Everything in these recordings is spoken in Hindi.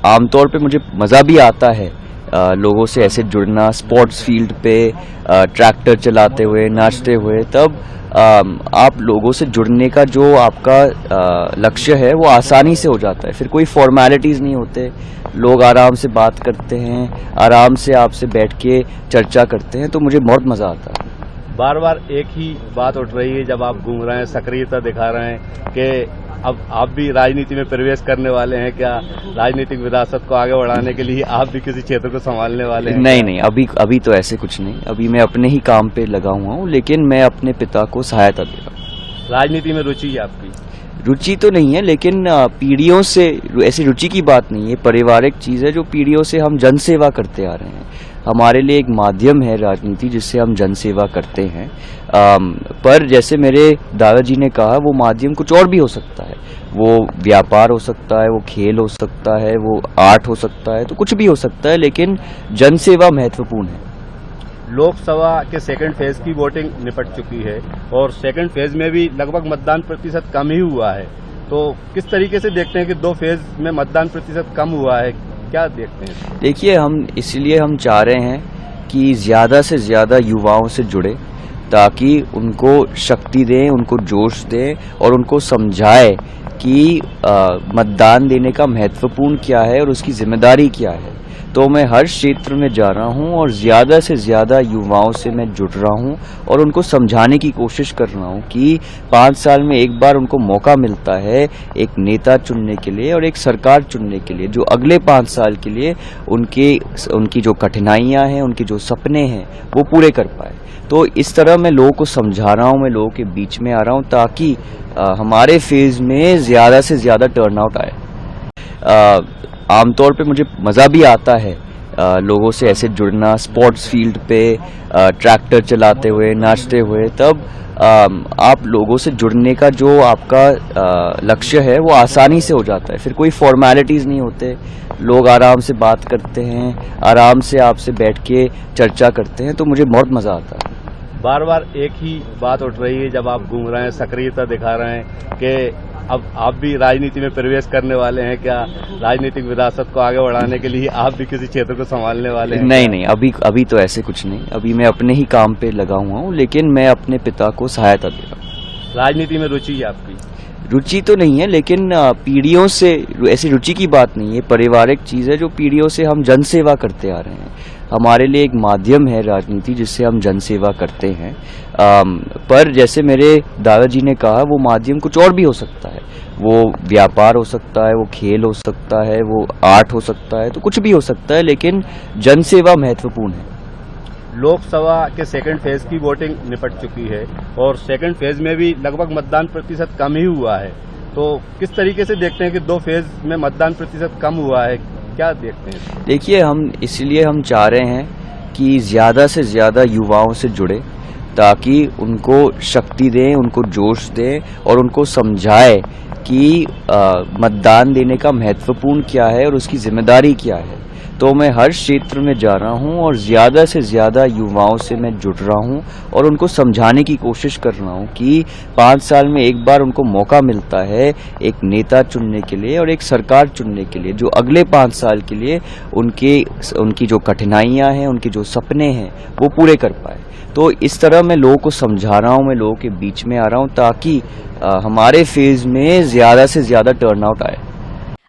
आमतौर पे मुझे मज़ा भी आता है लोगों से ऐसे जुड़ना, स्पोर्ट्स फील्ड पे ट्रैक्टर चलाते हुए, नाचते हुए। तब आप लोगों से जुड़ने का जो आपका लक्ष्य है वो आसानी से हो जाता है। फिर कोई फॉर्मेलिटीज़ नहीं होते, लोग आराम से बात करते हैं, आराम से आपसे बैठ के चर्चा करते हैं, तो मुझे बहुत मज़ा आता है। बार बार एक ही बात उठ रही है जब आप घूम रहे हैं, सक्रियता दिखा रहे हैं कि अब आप भी राजनीति में प्रवेश करने वाले हैं। क्या राजनीतिक विरासत को आगे बढ़ाने के लिए आप भी किसी क्षेत्र को संभालने वाले हैं? नहीं, अभी तो ऐसे कुछ नहीं। अभी मैं अपने ही काम पे लगा हुआ हूँ, लेकिन मैं अपने पिता को सहायता दे रहा हूँ। राजनीति में रुचि है आपकी? रुचि तो नहीं है, लेकिन पीढ़ियों से ऐसी रुचि की बात नहीं है, पारिवारिक चीज़ है जो पीढ़ियों से हम जनसेवा करते आ रहे हैं। हमारे लिए एक माध्यम है राजनीति जिससे हम जनसेवा करते हैं। पर जैसे मेरे दादाजी ने कहा, वो माध्यम कुछ और भी हो सकता है। वो व्यापार हो सकता है, वो खेल हो सकता है, वो आर्ट हो सकता है, तो कुछ भी हो सकता है, लेकिन जनसेवा महत्वपूर्ण है। लोकसभा के सेकंड फेज की वोटिंग निपट चुकी है और सेकंड फेज में भी लगभग मतदान प्रतिशत कम ही हुआ है। तो किस तरीके से देखते हैं कि दो फेज में मतदान प्रतिशत कम हुआ है, क्या देखते हैं? देखिए, इसलिए हम चाह रहे हैं कि ज़्यादा से ज़्यादा युवाओं से जुड़े, ताकि उनको शक्ति दें, उनको जोश दें और उनको समझाए कि मतदान देने का महत्वपूर्ण क्या है और उसकी जिम्मेदारी क्या है। तो मैं हर क्षेत्र में जा रहा हूं और ज़्यादा से ज़्यादा युवाओं से मैं जुड़ रहा हूं और उनको समझाने की कोशिश कर रहा हूं कि 5 साल में एक बार उनको मौका मिलता है एक नेता चुनने के लिए और एक सरकार चुनने के लिए, जो अगले 5 साल के लिए उनकी जो कठिनाइयां हैं, उनके जो सपने हैं, वो पूरे कर पाए। तो इस तरह मैं लोगों को समझा रहा हूं, मैं लोगों के बीच में आ रहा हूं, ताकि हमारे फेज में ज़्यादा से ज़्यादा टर्नआउट आए। आमतौर पे मुझे मज़ा भी आता है लोगों से ऐसे जुड़ना, स्पोर्ट्स फील्ड पे ट्रैक्टर चलाते हुए, नाचते हुए। तब आप लोगों से जुड़ने का जो आपका लक्ष्य है वो आसानी से हो जाता है। फिर कोई फॉर्मेलिटीज़ नहीं होते, लोग आराम से बात करते हैं, आराम से आपसे बैठ के चर्चा करते हैं, तो मुझे बहुत मज़ा आता है। बार बार एक ही बात उठ रही है जब आप घूम रहे हैं, सक्रियता दिखा रहे हैं कि अब आप भी राजनीति में प्रवेश करने वाले हैं। क्या राजनीतिक विरासत को आगे बढ़ाने के लिए आप भी किसी क्षेत्र को संभालने वाले हैं? नहीं, अभी तो ऐसे कुछ नहीं। अभी मैं अपने ही काम पे लगा हुआ हूँ, लेकिन मैं अपने पिता को सहायता दे रहा हूँ। राजनीति में रुचि है आपकी? रुचि तो नहीं है, लेकिन पीढ़ियों से ऐसी रुचि की बात नहीं है, पारिवारिक चीज़ है जो पीढ़ियों से हम जनसेवा करते आ रहे हैं। हमारे लिए एक माध्यम है राजनीति जिससे हम जनसेवा करते हैं। पर जैसे मेरे दादाजी ने कहा, वो माध्यम कुछ और भी हो सकता है। वो व्यापार हो सकता है, वो खेल हो सकता है, वो आर्ट हो सकता है, तो कुछ भी हो सकता है, लेकिन जनसेवा महत्वपूर्ण है। लोकसभा के सेकंड फेज की वोटिंग निपट चुकी है और सेकंड फेज में भी लगभग मतदान प्रतिशत कम ही हुआ है। तो किस तरीके से देखते हैं कि दो फेज में मतदान प्रतिशत कम हुआ है, क्या देखते हैं? देखिए, इसलिए हम चाह रहे हैं कि ज़्यादा से ज़्यादा युवाओं से जुड़े, ताकि उनको शक्ति दें, उनको जोश दें और उनको समझाए कि मतदान देने का महत्वपूर्ण क्या है और उसकी जिम्मेदारी क्या है। तो मैं हर क्षेत्र में जा रहा हूं और ज़्यादा से ज़्यादा युवाओं से मैं जुड़ रहा हूं और उनको समझाने की कोशिश कर रहा हूं कि 5 साल में एक बार उनको मौका मिलता है एक नेता चुनने के लिए और एक सरकार चुनने के लिए, जो अगले 5 साल के लिए उनकी जो कठिनाइयां हैं, उनके जो सपने हैं, वो पूरे कर पाए। तो इस तरह मैं लोगों को समझा रहा हूं, मैं लोगों के बीच में आ रहा हूं, ताकि हमारे फेज में ज़्यादा से ज़्यादा टर्नआउट आए।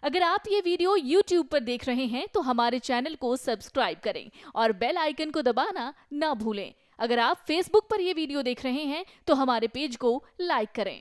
अगर आप ये वीडियो YouTube पर देख रहे हैं तो हमारे चैनल को सब्सक्राइब करें और बेल आइकन को दबाना ना भूलें। अगर आप Facebook पर ये वीडियो देख रहे हैं तो हमारे पेज को लाइक करें।